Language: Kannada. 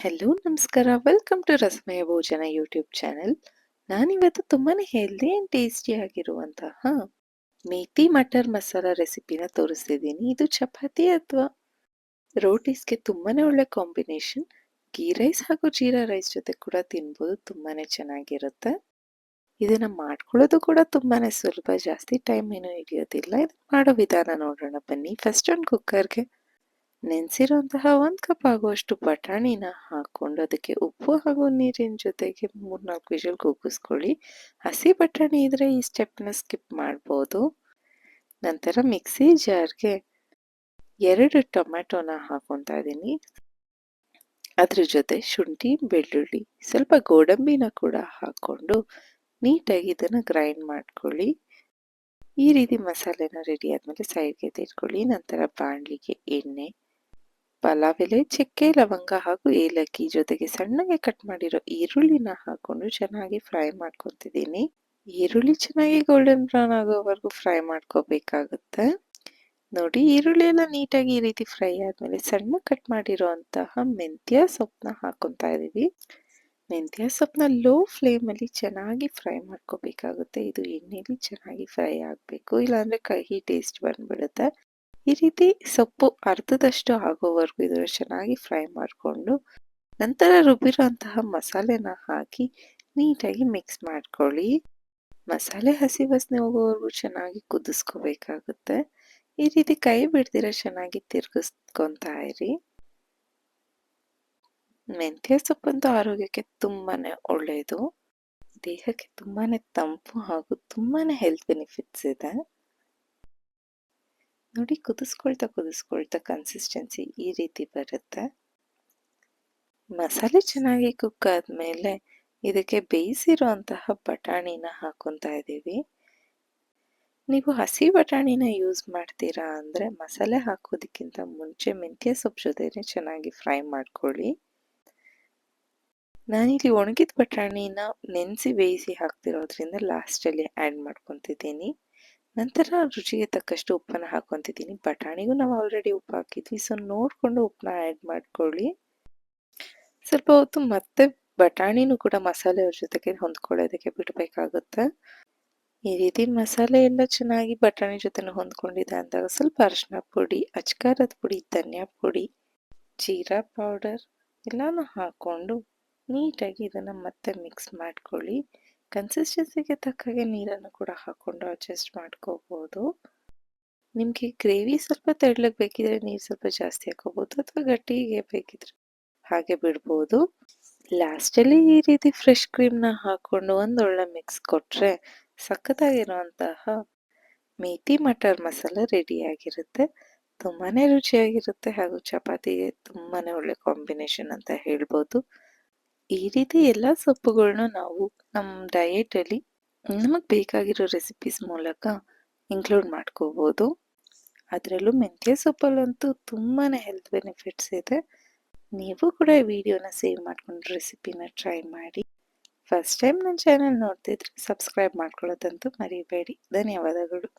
ಹೆಲೋ ನಮಸ್ಕಾರ ವೆಲ್ಕಮ್ ಟು ರಸಮಯ ಭೋಜನ ಯೂಟ್ಯೂಬ್ ಚಾನೆಲ್. ನಾನಿವತ್ತು ತುಂಬಾನೇ ಹೆಲ್ದಿ ಆ್ಯಂಡ್ ಟೇಸ್ಟಿ ಆಗಿರುವಂತಹ ಮೇಥಿ ಮಟರ್ ಮಸಾಲ ರೆಸಿಪಿನ ತೋರಿಸ್ತಿದ್ದೀನಿ. ಇದು ಚಪಾತಿ ಅಥವಾ ರೋಟೀಸ್ಗೆ ತುಂಬಾನೇ ಒಳ್ಳೆ ಕಾಂಬಿನೇಷನ್. ಗೀ ರೈಸ್ ಹಾಗೂ ಜೀರಾ ರೈಸ್ ಜೊತೆ ಕೂಡ ತಿನ್ಬೋದು, ತುಂಬಾನೇ ಚೆನ್ನಾಗಿರುತ್ತೆ. ಇದನ್ನ ಮಾಡ್ಕೊಳ್ಳೋದು ಕೂಡ ತುಂಬಾನೇ ಸುಲಭ, ಜಾಸ್ತಿ ಟೈಮ್ ಏನೂ ಹಿಡಿಯೋದಿಲ್ಲ. ಇದು ಮಾಡೋ ವಿಧಾನ ನೋಡೋಣ ಬನ್ನಿ. ಫಸ್ಟ್ ಒಂದು ಕುಕ್ಕರ್ಗೆ ನೆನೆಸಿರುವಂತಹ 1 ಕಪ್ ಆಗುವಷ್ಟು ಬಟಾಣಿನ ಹಾಕೊಂಡು ಅದಕ್ಕೆ ಉಪ್ಪು ಹಾಗೂ ನೀರಿನ ಜೊತೆಗೆ 3-4 ವಿಷಲ್ ಕೂಗಿಸ್ಕೊಳ್ಳಿ. ಹಸಿ ಬಟಾಣಿ ಇದ್ರೆ ಈ ಸ್ಟೆಪ್ನ ಸ್ಕಿಪ್ ಮಾಡ್ಬೋದು. ನಂತರ ಮಿಕ್ಸಿ ಜಾರ್ಗೆ 2 ಟೊಮೆಟೊನ ಹಾಕೊತಾ ಇದ್ದೀನಿ. ಅದ್ರ ಜೊತೆ ಶುಂಠಿ, ಬೆಳ್ಳುಳ್ಳಿ, ಸ್ವಲ್ಪ ಗೋಡಂಬಿನ ಕೂಡ ಹಾಕೊಂಡು ನೀಟಾಗಿ ಇದನ್ನ ಗ್ರೈಂಡ್ ಮಾಡ್ಕೊಳ್ಳಿ. ಈ ರೀತಿ ಮಸಾಲೆನ ರೆಡಿ ಆದ್ಮೇಲೆ ಸೈಡ್ಗೆ ತೆಗೆದುಕೊಳ್ಳಿ. ನಂತರ ಬಾಣಲಿಗೆ ಎಣ್ಣೆ, ಪಲಾವ್ ಎಲೆ, ಚಕ್ಕೆ, ಲವಂಗ ಹಾಗೂ ಏಲಕ್ಕಿ ಜೊತೆಗೆ ಸಣ್ಣಗೆ ಕಟ್ ಮಾಡಿರೋ ಈರುಳ್ಳಿನ ಹಾಕೊಂಡು ಚೆನ್ನಾಗಿ ಫ್ರೈ ಮಾಡ್ಕೊತಿದ್ದೀನಿ. ಈರುಳ್ಳಿ ಚೆನ್ನಾಗಿ ಗೋಲ್ಡನ್ ಬ್ರೌನ್ ಆಗೋವರೆಗೂ ಫ್ರೈ ಮಾಡ್ಕೋಬೇಕಾಗುತ್ತೆ. ನೋಡಿ, ಈರುಳ್ಳಿ ಎಲ್ಲ ನೀಟಾಗಿ ಈ ರೀತಿ ಫ್ರೈ ಆದ್ಮೇಲೆ ಸಣ್ಣ ಕಟ್ ಮಾಡಿರೋಂತಹ ಮೆಂತ್ಯ ಸೊಪ್ಪನ್ನ ಹಾಕೊಂತಾ ಇದೀವಿ. ಮೆಂತ್ಯ ಸೊಪ್ಪನ್ನ ಲೋ ಫ್ಲೇಮ್ ಅಲ್ಲಿ ಚೆನ್ನಾಗಿ ಫ್ರೈ ಮಾಡ್ಕೋಬೇಕಾಗುತ್ತೆ. ಇದು ಎಣ್ಣೆಲಿ ಚೆನ್ನಾಗಿ ಫ್ರೈ ಆಗ್ಬೇಕು, ಇಲ್ಲಾಂದ್ರೆ ಕಹಿ ಟೇಸ್ಟ್ ಬಂದ್ಬಿಡುತ್ತೆ. ಈ ರೀತಿ ಸೊಪ್ಪು ಅರ್ಧದಷ್ಟು ಆಗೋವರೆಗೂ ಇದನ್ನು ಚೆನ್ನಾಗಿ ಫ್ರೈ ಮಾಡಿಕೊಂಡು ನಂತರ ರುಬ್ಬಿರುವಂತಹ ಮಸಾಲೆನ ಹಾಕಿ ನೀಟಾಗಿ ಮಿಕ್ಸ್ ಮಾಡ್ಕೊಳ್ಳಿ. ಮಸಾಲೆ ಹಸಿ ವಾಸನೆ ಹೋಗೋವರೆಗೂ ಚೆನ್ನಾಗಿ ಕುದಿಸ್ಕೋಬೇಕಾಗುತ್ತೆ. ಈ ರೀತಿ ಕೈ ಬಿಡ್ದಿರ ಚೆನ್ನಾಗಿ ತಿರ್ಗಿಸ್ಕೊಂತಾ ಇರಿ. ಮೆಂತ್ಯ ಸೊಪ್ಪಂತೂ ಆರೋಗ್ಯಕ್ಕೆ ತುಂಬಾನೇ ಒಳ್ಳೆಯದು. ದೇಹಕ್ಕೆ ತುಂಬಾನೇ ತಂಪು ಹಾಗೂ ತುಂಬಾನೇ ಹೆಲ್ತ್ ಬೆನಿಫಿಟ್ಸ್ ಇದೆ. ನೋಡಿ, ಕುದಿಸ್ಕೊಳ್ತಾ ಕನ್ಸಿಸ್ಟೆನ್ಸಿ ಈ ರೀತಿ ಬರುತ್ತೆ. ಮಸಾಲೆ ಚೆನ್ನಾಗಿ ಕುಕ್ ಆದ್ಮೇಲೆ ಇದಕ್ಕೆ ಬೇಯಿಸಿರುವಂತಹ ಬಟಾಣಿನ ಹಾಕೊಂತಾ ಇದ್ದೀವಿ. ನೀವು ಹಸಿ ಬಟಾಣಿನ ಯೂಸ್ ಮಾಡ್ತೀರಾ ಅಂದ್ರೆ ಮಸಾಲೆ ಹಾಕೋದಕ್ಕಿಂತ ಮುಂಚೆ ಮೆಂತ್ಯ ಸೊಪ್ಪು ಜೊತೆನೆ ಚೆನ್ನಾಗಿ ಫ್ರೈ ಮಾಡ್ಕೊಳ್ಳಿ. ನಾನಿಲ್ಲಿ ಒಣಗಿದ ಬಟಾಣಿನ ನೆನೆಸಿ ಬೇಯಿಸಿ ಹಾಕ್ತಿರೋದ್ರಿಂದ ಲಾಸ್ಟಲ್ಲಿ ಆ್ಯಡ್ ಮಾಡ್ಕೊತಿದ್ದೀನಿ. ನಂತರ ರುಚಿಗೆ ತಕ್ಕಷ್ಟು ಉಪ್ಪನ್ನು ಹಾಕೊತಿದ್ದೀನಿ. ಬಟಾಣಿಗೂ ನಾವು ಆಲ್ರೆಡಿ ಉಪ್ಪು ಹಾಕಿದ್ವಿ, ಸೊ ನೋಡಿಕೊಂಡು ಉಪ್ಪನ್ನ ಆ್ಯಡ್ ಮಾಡ್ಕೊಳ್ಳಿ. ಸ್ವಲ್ಪ ಹೊತ್ತು ಮತ್ತೆ ಬಟಾಣಿನೂ ಕೂಡ ಮಸಾಲೆ ಅವ್ರ ಜೊತೆಗೆ ಹೊಂದ್ಕೊಳ್ಳೋದಕ್ಕೆ ಬಿಡಬೇಕಾಗುತ್ತೆ. ಈ ರೀತಿ ಮಸಾಲೆ ಎಲ್ಲ ಚೆನ್ನಾಗಿ ಬಟಾಣಿ ಜೊತೆ ಹೊಂದ್ಕೊಂಡಿದೆ ಅಂದಾಗ ಸ್ವಲ್ಪ ಅರಿಶಿನ ಪುಡಿ, ಅಚ್ಕಾರದ ಪುಡಿ, ಧನಿಯಾ ಪುಡಿ, ಜೀರಾ ಪೌಡರ್ ಎಲ್ಲಾನು ಹಾಕೊಂಡು ನೀಟಾಗಿ ಇದನ್ನು ಮತ್ತೆ ಮಿಕ್ಸ್ ಮಾಡ್ಕೊಳ್ಳಿ. ಕನ್ಸಿಸ್ಟೆನ್ಸಿಗೆ ತಕ್ಕಾಗೆ ನೀರನ್ನು ಕೂಡ ಹಾಕೊಂಡು ಅಡ್ಜಸ್ಟ್ ಮಾಡ್ಕೋಬಹುದು. ನಿಮಗೆ ಗ್ರೇವಿ ಸ್ವಲ್ಪ ತೆಳ್ಳಗೆ ಬೇಕಿದ್ರೆ ನೀರು ಸ್ವಲ್ಪ ಜಾಸ್ತಿ ಹಾಕೋಬಹುದು, ಅಥವಾ ಗಟ್ಟಿಗೆ ಬೇಕಿದ್ರೆ ಹಾಗೆ ಬಿಡ್ಬೋದು. ಲಾಸ್ಟಲ್ಲಿ ಈ ರೀತಿ ಫ್ರೆಶ್ ಕ್ರೀಮ್ನ ಹಾಕೊಂಡು ಒಂದೊಳ್ಳೆ ಮಿಕ್ಸ್ ಕೊಟ್ರೆ ಸಖತ್ತಾಗಿರುವಂತಹ ಮೇಥಿ ಮಟರ್ ಮಸಾಲ ರೆಡಿ ಆಗಿರುತ್ತೆ. ತುಂಬಾನೇ ರುಚಿಯಾಗಿರುತ್ತೆ ಹಾಗೂ ಚಪಾತಿಗೆ ತುಂಬಾನೇ ಒಳ್ಳೆ ಕಾಂಬಿನೇಷನ್ ಅಂತ ಹೇಳ್ಬೋದು. ಈ ರೀತಿ ಎಲ್ಲ ಸೊಪ್ಪುಗಳನ್ನ ನಾವು ನಮ್ಮ ಡಯೆಟಲ್ಲಿ ನಮಗೆ ಬೇಕಾಗಿರೋ ರೆಸಿಪೀಸ್ ಮೂಲಕ ಇನ್ಕ್ಲೂಡ್ ಮಾಡ್ಕೋಬೋದು. ಅದರಲ್ಲೂ ಮೆಂತ್ಯ ಸೊಪ್ಪಲ್ಲಂತೂ ತುಂಬಾನೇ ಹೆಲ್ತ್ ಬೆನಿಫಿಟ್ಸ್ ಇದೆ. ನೀವು ಕೂಡ ಈ ವಿಡಿಯೋನ ಸೇವ್ ಮಾಡ್ಕೊಂಡು ರೆಸಿಪಿನ ಟ್ರೈ ಮಾಡಿ. ಫಸ್ಟ್ ಟೈಮ್ ನನ್ನ ಚಾನೆಲ್ ನೋಡ್ತಿದ್ರೆ ಸಬ್ಸ್ಕ್ರೈಬ್ ಮಾಡ್ಕೊಳ್ಳೋದಂತೂ ಮರಿಬೇಡಿ. ಧನ್ಯವಾದಗಳು.